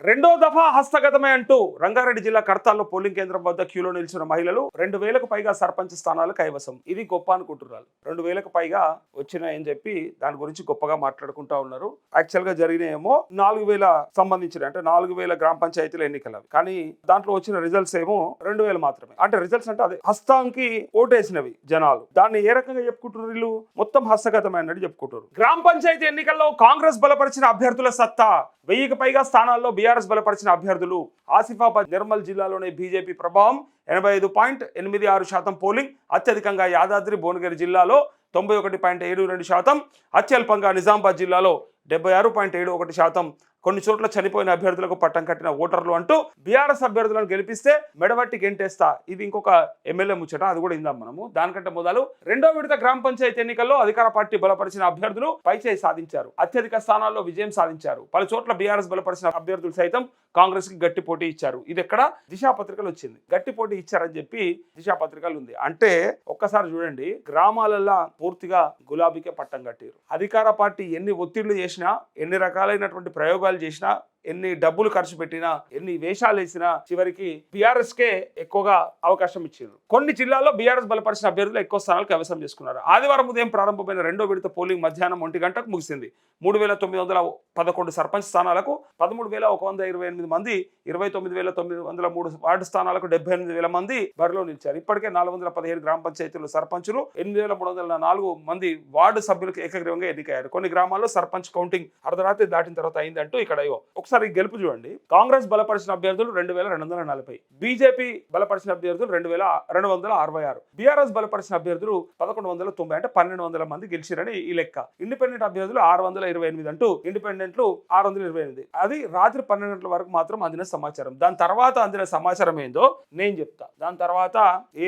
రెండో దఫా హస్తగతమే అంటూ రంగారెడ్డి జిల్లా కడతాల్లో పోలింగ్ కేంద్రం వద్ద క్యూలో నిలిచిన మహిళలు 2000కు పైగా సర్పంచ్ స్థానాలు కైవసం. ఇది గొప్ప అనుకుంటున్నారు. 2000కు పైగా వచ్చినాయని చెప్పి దాని గురించి గొప్పగా మాట్లాడుకుంటా ఉన్నారు. యాక్చువల్ గా జరిగినాయేమో 4000 సంబంధించిన అంటే 4000 గ్రామ పంచాయతీల ఎన్నికలు. కానీ దాంట్లో వచ్చిన రిజల్ట్స్ ఏమో 2000 మాత్రమే. అంటే రిజల్ట్స్ అంటే అదే హస్తాంకి ఓటేసినవి జనాలు. దాన్ని ఏ రకంగా చెప్పుకుంటున్నారు వీళ్ళు? మొత్తం హస్తగతమే అన్నట్టు చెప్పుకుంటారు. గ్రామ పంచాయతీ ఎన్నికల్లో కాంగ్రెస్ బలపరిచిన అభ్యర్థుల సత్తా. 1000కి పైగా స్థానాల్లో బీఆర్ఎస్ బలపరిచిన అభ్యర్థులు. ఆసిఫాబాద్, నిర్మల్ జిల్లాలోని బీజేపీ ప్రభావం 85.86% పోలింగ్. అత్యధికంగా యాదాద్రి భువనగిరి జిల్లాలో 91.72%. అత్యల్పంగా నిజామాబాద్ జిల్లాలో 76.71%. కొన్ని చోట్ల చనిపోయిన అభ్యర్థులకు పట్టం కట్టిన ఓటర్లు అంటూ బీఆర్ఎస్ అభ్యర్థులను గెలిపిస్తే మెడబట్టి గెంటేస్తా. ఇది ఇంకొక ఎమ్మెల్యే ముచ్చట, అది కూడా ఇందాం మనము. దానికంటే మొదలు రెండో విడత గ్రామ పంచాయతీ ఎన్నికల్లో అధికార పార్టీ బలపరిచిన అభ్యర్థులు పైచేయి సాధించారు. అత్యధిక స్థానాల్లో విజయం సాధించారు. పలు చోట్ల బీఆర్ఎస్ బలపరిచిన అభ్యర్థులు సైతం కాంగ్రెస్ కి గట్టి పోటీ ఇచ్చారు. ఇది ఎక్కడ దిశాపత్రికలు వచ్చింది. గట్టి పోటీ ఇచ్చారని చెప్పి దిశాపత్రికలు ఉంది. అంటే ఒక్కసారి చూడండి, గ్రామాలల్లో పూర్తిగా గులాబీకే పట్టం కట్టారు. అధికార పార్టీ ఎన్ని ఒత్తిళ్లు చేసినా, ఎన్ని రకాలైనటువంటి ప్రయోగాలు చేసినా, ఎన్ని డబ్బులు ఖర్చు పెట్టినా, ఎన్ని వేషాలు వేసినా చివరికి బీఆర్ఎస్ కే ఎక్కువగా అవకాశం ఇచ్చారు. కొన్ని జిల్లాల్లో బీఆర్ఎస్ బలపరిచిన అభ్యర్థులు ఎక్కువ స్థానాలు కైవసం చేసుకున్నారు. ఆదివారం ఉదయం ప్రారంభమైన రెండో విడత పోలింగ్ మధ్యాహ్నం 1 గంటకు ముగిసింది. 3911 సర్పంచ్ స్థానాలకు 13128 మంది, 29903 వార్డు స్థానాలకు 78000 మంది బరిలో నిలిచారు. ఇప్పటికే 417 గ్రామ పంచాయతీలు సర్పంచులు, 8304 మంది వార్డు సభ్యులకు ఏకగ్రీవంగా ఎన్నికయ్యారు. కొన్ని గ్రామాల్లో సర్పంచ్ కౌంటింగ్ అర్ధరాత్రి దాటిన తర్వాత అయిందంటూ ఇక్కడ ఒకసారి గెలుపు చూడండి. కాంగ్రెస్ బలపరిచిన అభ్యర్థులు 2240, బీజేపీ బలపరిచిన అభ్యర్థులు 2266, బీఆర్ఎస్ బలపరిచిన అభ్యర్థులు 1190, అంటే 1200 మంది గెలిచిరని ఈ లెక్క. ఇండిపెండెంట్ అభ్యర్థులు 628 అంటూ ఇండిపెండెంట్లు 628. అది రాత్రి 12 గంటల వరకు మాత్రం అందిన సమాచారం. దాని తర్వాత అందిన సమాచారం ఏందో నేను చెప్తా. దాని తర్వాత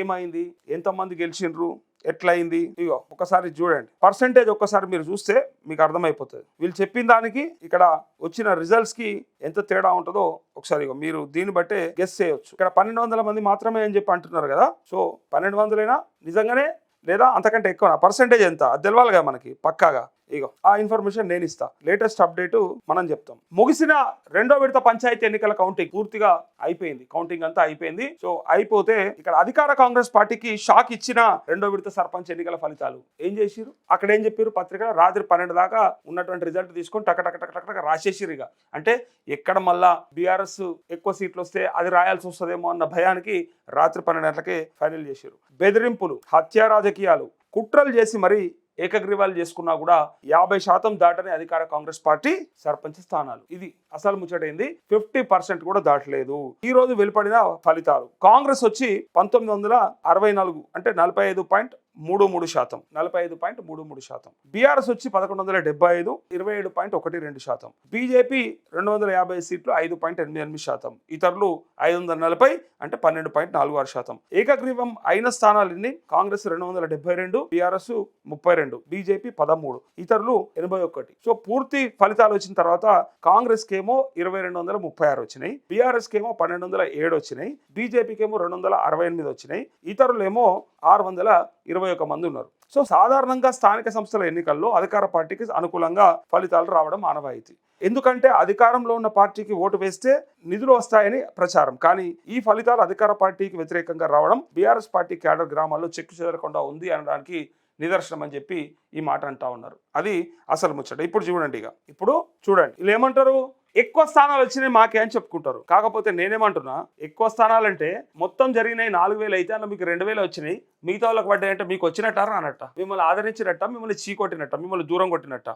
ఏమైంది, ఎంతమంది గెలిచిండ్రు, ఎట్లయింది, ఇగో ఒకసారి చూడండి. పర్సెంటేజ్ ఒక్కసారి మీరు చూస్తే మీకు అర్థమైపోతుంది. వీళ్ళు చెప్పిన దానికి ఇక్కడ వచ్చిన రిజల్ట్స్ కి ఎంత తేడా ఉంటుందో ఒకసారి మీరు దీన్ని బట్టే గెస్ చేయొచ్చు. ఇక్కడ 1200 మంది మాత్రమే అని చెప్పి అంటున్నారు కదా. సో 1200 నిజంగానే లేదా అంతకంటే ఎక్కువ? పర్సెంటేజ్ ఎంత అది తెలవాలి కదా మనకి పక్కాగా. ఇగో ఆ ఇన్ఫర్మేషన్ నేను ఇస్తా. లేటెస్ట్ అప్డేట్ మనం చెప్తాం. ముగిసిన రెండో విడత పంచాయతీ ఎన్నికల కౌంటింగ్ పూర్తిగా అయిపోయింది. కౌంటింగ్ అంతా అయిపోయింది. సో అయిపోతే ఇక్కడ అధికార కాంగ్రెస్ పార్టీకి షాక్ ఇచ్చిన రెండో విడత సర్పంచ్ ఎన్నికల ఫలితాలు ఏం చేసిరు, అక్కడ ఏం చెప్పారు, పత్రిక రాత్రి 12 దాకా ఉన్నటువంటి రిజల్ట్ తీసుకొని టక టక టక టక రాసేసిరు. ఇక అంటే ఎక్కడ మళ్ళా బీఆర్ఎస్ ఎక్కువ సీట్లు వస్తే అది రాయాల్సి వస్తుందేమో అన్న భయానికి రాత్రి 12 గంటలకే ఫైనల్ చేసిరు. బెదిరింపులు, హత్య రాజకీయాలు, కుట్రలు చేసి మరి ఏకగ్రీవాలు చేసుకున్నా కూడా 50% దాటని అధికార కాంగ్రెస్ పార్టీ సర్పంచ్ స్థానాలు. ఇది అసలు ముచ్చటైంది. 50% కూడా దాటలేదు. ఈ రోజు వెలువడిన ఫలితాలు. కాంగ్రెస్ వచ్చి 1964, అంటే 45.33%, 45.33%. బీఆర్ఎస్ వచ్చి 1175, 27.12%. బీజేపీ 250 సీట్లు, 5.88%. ఇతరులు 540, అంటే 12.46%. ఏకగ్రీవం అయిన స్థానాలన్నీ కాంగ్రెస్ 272, బీఆర్ఎస్ 32, బీజేపీ 13, ఇతరులు 81. సో పూర్తి ఫలితాలు వచ్చిన తర్వాత కాంగ్రెస్ కేమో 2236 వచ్చినాయి, బీఆర్ఎస్ కేమో 1207 వచ్చినాయి, బీజేపీకి ఏమో 268 వచ్చినాయి, ఇతరులేమో 621 మంది ఉన్నారు. సో సాధారణంగా స్థానిక సంస్థల ఎన్నికల్లో అధికార పార్టీకి అనుకూలంగా ఫలితాలు రావడం ఆనవాయితీ. ఎందుకంటే అధికారంలో ఉన్న పార్టీకి ఓటు వేస్తే నిధులు వస్తాయని ప్రచారం. కానీ ఈ ఫలితాలు అధికార పార్టీకి వ్యతిరేకంగా రావడం బీఆర్ఎస్ పార్టీ క్యాడర్ గ్రామాల్లో చెక్కు చెదరకుండా ఉంది అనడానికి నిదర్శనం అని చెప్పి ఈ మాట అంటా ఉన్నారు. అది అసలు ముచ్చట. ఇప్పుడు చూడండి, ఇప్పుడు చూడండి వీళ్ళు ఏమంటారు, ఎక్కువ స్థానాలు వచ్చినాయి మాకే అని చెప్పుకుంటారు. కాకపోతే నేనేమంటున్నా, ఎక్కువ స్థానాలంటే మొత్తం జరిగినాయి 4000 అయితే అన్న మీకు 2000 వచ్చినాయి, మిగతా వాళ్ళకి పడ్డాయంటే మీకు వచ్చినట్ట రానట్ట, మిమ్మల్ని ఆదరించినట్ట, మిమ్మల్ని చీకొట్టినట్ట, మిమ్మల్ని దూరం కొట్టినట్ట.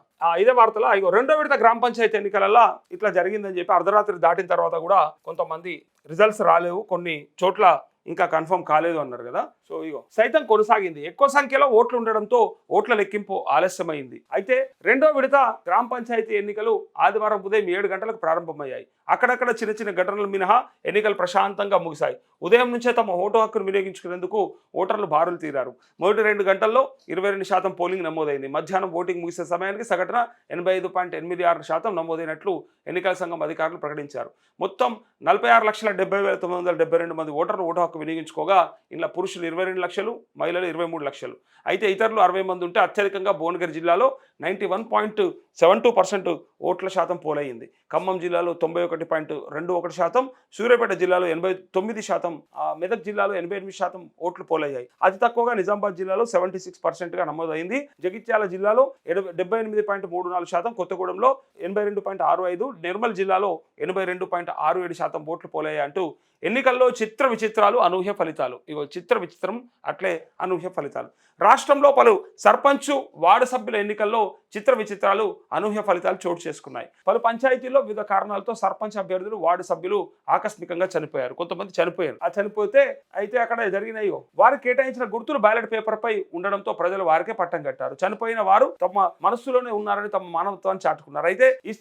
ఇదే వార్తలో అయ్యో రెండో విడత గ్రామ పంచాయతీ ఎన్నికలలో ఇట్లా జరిగిందని చెప్పి అర్ధరాత్రి దాటిన తర్వాత కూడా కొంతమంది రిజల్ట్స్ రాలేవు, కొన్ని చోట్ల ఇంకా కన్ఫర్మ్ కాలేదు అన్నారు కదా. సో ఇగో సైతం కొనసాగింది. ఎక్కువ సంఖ్యలో ఓట్లు ఉండడంతో ఓట్ల లెక్కింపు ఆలస్యమైంది. అయితే రెండో విడత గ్రామ పంచాయతీ ఎన్నికలు ఆదివారం ఉదయం 7 గంటలకు ప్రారంభమయ్యాయి. అక్కడక్కడ చిన్న చిన్న ఘటనలు మినహా ఎన్నికలు ప్రశాంతంగా ముగిశాయి. ఉదయం నుంచే తమ ఓటు హక్కును వినియోగించుకునేందుకు ఓటర్లు బారులు తీరారు. మొదటి 2 గంటల్లో 22% పోలింగ్ నమోదైంది. మధ్యాహ్నం ఓటింగ్ ముగిసే సమయానికి సగటున 85.86% నమోదైనట్లు ఎన్నికల సంఘం అధికారులు ప్రకటించారు. మొత్తం 46,70,972 మంది ఓటర్లు ఓటు హక్కు వినియోగించుకోగా ఇందులో పురుషులు 22 లక్షలు, మహిళలు 23 లక్షలు. అయితే ఇతరులు 60 మంది ఉంటే అత్యధికంగా భువనగిరి జిల్లాలో 91.72 72% ఓట్ల శాతం పోలయ్యింది. ఖమ్మం జిల్లాలో 91.21%, సూర్యాపేట జిల్లాలో 89%, మెదక్ జిల్లాలో 88% ఓట్లు పోలయ్యాయి. అతి తక్కువగా నిజామాబాద్ జిల్లాలో 76%గా నమోదైంది. జగిత్యాల జిల్లాలో 78.34%, కొత్తగూడెంలో 82.65%, నిర్మల్ జిల్లాలో 82.67% ఓట్లు పోలయ్యాయి అంటూ ఎన్నికల్లో చిత్ర విచిత్రాలు, అనూహ్య ఫలితాలు. ఇగో చిత్ర విచిత్రం అట్లే అనూహ్య ఫలితాలు. రాష్ట్రంలో పలు సర్పంచ్, వార్డు సభ్యుల ఎన్నికల్లో చిత్ర విచిత్రాలు, అనూహ్య ఫలితాలు చోటు చేసుకున్నాయి. పలు పంచాయతీల్లో వివిధ కారణాలతో సర్పంచ్ అభ్యర్థులు, వార్డు సభ్యులు ఆకస్మికంగా చనిపోయారు. కొంతమంది చనిపోయారు. ఆ చనిపోతే అయితే అక్కడ జరిగినాయో వారికి కేటాయించిన గుర్తులు బ్యాలెట్ పేపర్ పై ఉండడంతో ప్రజలు వారికే పట్టం కట్టారు. చనిపోయిన వారు తమ మనస్సులోనే ఉన్నారని తమ మానవత్వాన్ని చాటుకున్నారు. అయితే ఈ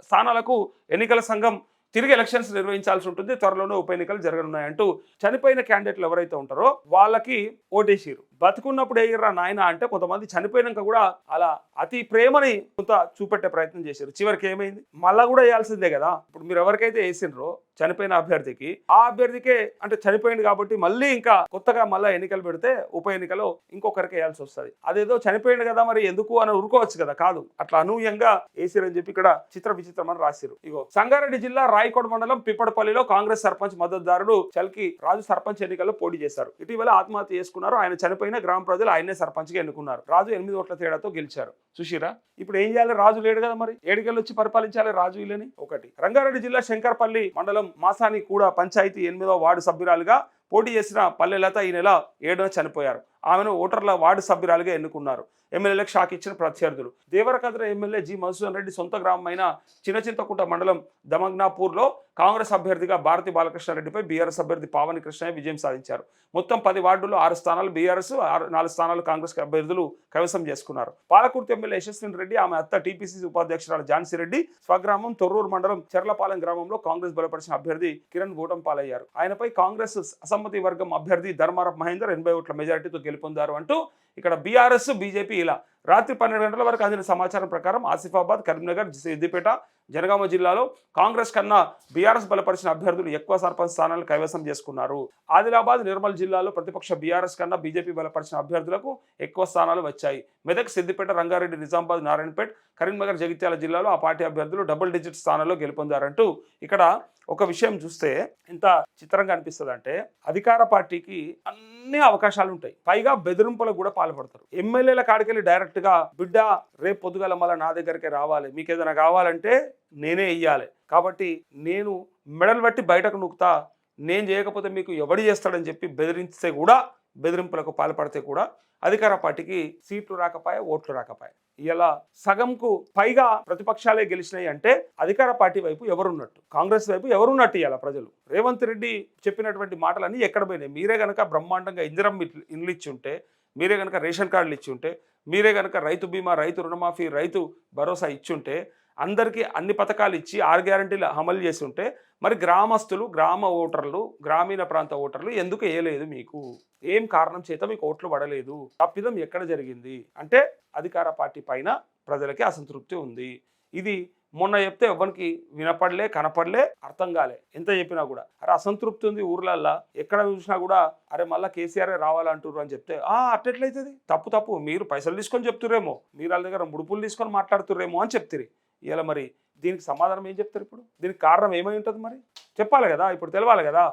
స్థానాలకు ఎన్నికల సంఘం తిరిగి ఎలక్షన్స్ నిర్వహించాల్సి ఉంటుంది. త్వరలోనే ఉప ఎన్నికలు జరగనున్నాయంటూ చనిపోయిన క్యాండిడేట్లు ఎవరైతే ఉంటారో వాళ్ళకి ఓటేసిరు. బతుకున్నప్పుడు వేయర్రా నాయన అంటే కొంతమంది చనిపోయినాక కూడా అలా అతి ప్రేమని కొంత చూపెట్టే ప్రయత్నం చేశారు. చివరికి ఏమైంది? మళ్ళా కూడా వేయాల్సిందే కదా. ఇప్పుడు మీరు ఎవరికైతే వేసిండ్రో చనిపోయిన అభ్యర్థికి, ఆ అభ్యర్థికే అంటే చనిపోయింది కాబట్టి మళ్ళీ ఇంకా కొత్తగా మళ్ళీ ఎన్నికలు పెడితే ఉప ఎన్నికలో ఇంకొకరికి వేయాల్సి వస్తుంది. అదేదో చనిపోయింది కదా మరి ఎందుకు అని ఊరుకోవచ్చు కదా. కాదు, అట్లా అనూహ్యంగా వేసిరని చెప్పి ఇక్కడ చిత్ర విచిత్రం అని రాసిరు. ఇగో సంగారెడ్డి జిల్లా రాయకోట మండలం పిప్పడపల్లిలో కాంగ్రెస్ సర్పంచ్ మద్దతుదారుడు చల్కి రాజు సర్పంచ్ ఎన్నికల్లో పోటీ చేశారు. ఇటీవల ఆత్మహత్య చేసుకున్నారు. ఆయన చనిపోయిన గ్రామ ప్రజలు ఆయనే సర్పంచ్గా ఎన్నుకున్నారు. రాజు 8 ఓట్ల తేడాతో గెలిచారు. చూసిరా, ఇప్పుడు ఏం చేయాలి? రాజు లేడు కదా, మరి ఏడికెళ్ళి వచ్చి పరిపాలించాలి రాజు వీళ్ళని. ఒకటి, రంగారెడ్డి జిల్లా శంకర్పల్లి మండలం మాసాని కూడా పంచాయతీ 8వ వార్డు సభ్యురాలుగా పోటీ చేసిన పల్లెలత ఈ నెల 7న చనిపోయారు. ఆమెను ఓటర్ల వార్డు సభ్యురాలుగా ఎన్నుకున్నారు. ఎమ్మెల్యేలకు షాక్ ఇచ్చిన ప్రత్యర్థులు. దేవరకద్ర ఎమ్మెల్యే జి మధుసూదన్ రెడ్డి సొంత గ్రామమైన చిన్నచింతకుంట మండలం దమగ్నాపూర్లో కాంగ్రెస్ అభ్యర్థిగా భారతి బాలకృష్ణారెడ్డిపై బీఆర్ఎస్ అభ్యర్థి పావని కృష్ణయ్య విజయం సాధించారు. మొత్తం 10 వార్డుల్లో 6 స్థానాలు బీఆర్ఎస్, 4 స్థానాలు కాంగ్రెస్ అభ్యర్థులు కైవసం చేసుకున్నారు. పాలకుర్తి ఎమ్మెల్యే యశస్విని రెడ్డి, ఆమె అత్త టీపీసీసీ ఉపాధ్యక్షురాలు ఝాన్సీ రెడ్డి స్వగ్రామం తొర్రూరు మండలం చెర్లపాలెం గ్రామంలో కాంగ్రెస్ బలపరిచిన అభ్యర్థి కిరణ్ ఓటమి పాలయ్యారు. ఆయనపై కాంగ్రెస్ అసమ్మతి వర్గం అభ్యర్థి ధర్మారప్ మహేందర్ 80 ఓట్ల మెజారిటీతో గెలుపొందారు అంటూ ఇక్కడ బీఆర్ఎస్, బీజేపీ ఇలా రాత్రి 12 గంటల వరకు అందిన సమాచారం ప్రకారం ఆసిఫాబాద్, కరీంనగర్, సిద్దిపేట, జనగామ జిల్లాలో కాంగ్రెస్ కన్నా బీఆర్ఎస్ బలపరిచిన అభ్యర్థులు ఎక్కువ సర్పంచ్ స్థానాలను కైవసం చేసుకున్నారు. ఆదిలాబాద్, నిర్మల్ జిల్లాలో ప్రతిపక్ష బీఆర్ఎస్ కన్నా బీజేపీ బలపరిచిన అభ్యర్థులకు ఎక్కువ స్థానాలు వచ్చాయి. మెదక్, సిద్దిపేట, రంగారెడ్డి, నిజామాబాద్, నారాయణపేట్, కరీంనగర్, జగిత్యాల జిల్లాలో ఆ పార్టీ అభ్యర్థులు డబుల్ డిజిట్ స్థానాల్లో గెలుపొందారంటూ ఇక్కడ ఒక విషయం చూస్తే ఎంత చిత్రంగా అనిపిస్తుంది అంటే, అధికార పార్టీకి అన్ని అవకాశాలు ఉంటాయి, పైగా బెదిరింపులకు కూడా పాల్పడతారు. ఎమ్మెల్యేల కాడికెళ్ళి డైరెక్ట్ గా బిడ్డ రేపు పొద్దుగల మళ్ళీ నా దగ్గరికి రావాలి, మీకు ఏదైనా కావాలంటే నేనే ఇయ్యాలి, కాబట్టి నేను మెడలు బట్టి బయటకు నూకుతా, నేను చేయకపోతే మీకు ఎవడు చేస్తాడని చెప్పి బెదిరిస్తే కూడా, బెదిరింపులకు పాల్పడితే కూడా అధికార పార్టీకి సీట్లు రాకపోయా, ఓట్లు రాకపోయా. ఇలా సగంకు పైగా ప్రతిపక్షాలే గెలిచినాయి అంటే అధికార పార్టీ వైపు ఎవరున్నట్టు, కాంగ్రెస్ వైపు ఎవరున్నట్టు. ఇలా ప్రజలు రేవంత్ రెడ్డి చెప్పినటువంటి మాటలన్నీ ఎక్కడ పోయినాయి? మీరే కనుక బ్రహ్మాండంగా ఇందిరమ్మ ఇండ్లు ఇచ్చి ఉంటే, మీరే కనుక రేషన్ కార్డులు ఇచ్చి ఉంటే, మీరే కనుక రైతు బీమా, రైతు రుణమాఫీ, రైతు భరోసా ఇచ్చుంటే, అందరికీ అన్ని పథకాలు ఇచ్చి 6 గ్యారంటీలు అమలు చేసి ఉంటే, మరి గ్రామస్తులు, గ్రామ ఓటర్లు, గ్రామీణ ప్రాంత ఓటర్లు ఎందుకు వేయలేదు? మీకు ఏం కారణం చేత మీకు ఓట్లు పడలేదు? తప్పిదం ఎక్కడ జరిగింది అంటే అధికార పార్టీ పైన ప్రజలకి అసంతృప్తి ఉంది. ఇది మొన్న చెప్తే ఎవరికి వినపడలే, కనపడలే, అర్థం కాలే. ఎంత చెప్పినా కూడా అరే అసంతృప్తి ఉంది ఊర్లల్లో, ఎక్కడ చూసినా కూడా అరే మళ్ళీ కేసీఆర్ రావాలంటారు అని చెప్తే అట్టెట్లయితుంది? తప్పు, మీరు పైసలు తీసుకొని చెప్తురేమో, మీరు వాళ్ళ దగ్గర ముడుపులు తీసుకొని మాట్లాడుతురేమో అని చెప్తారు. ఇలా మరి దీనికి సమాధానం ఏం చెప్తారు? ఇప్పుడు దీనికి కారణం ఏమై ఉంటుంది? మరి చెప్పాలి కదా, ఇప్పుడు తెలవాలి కదా.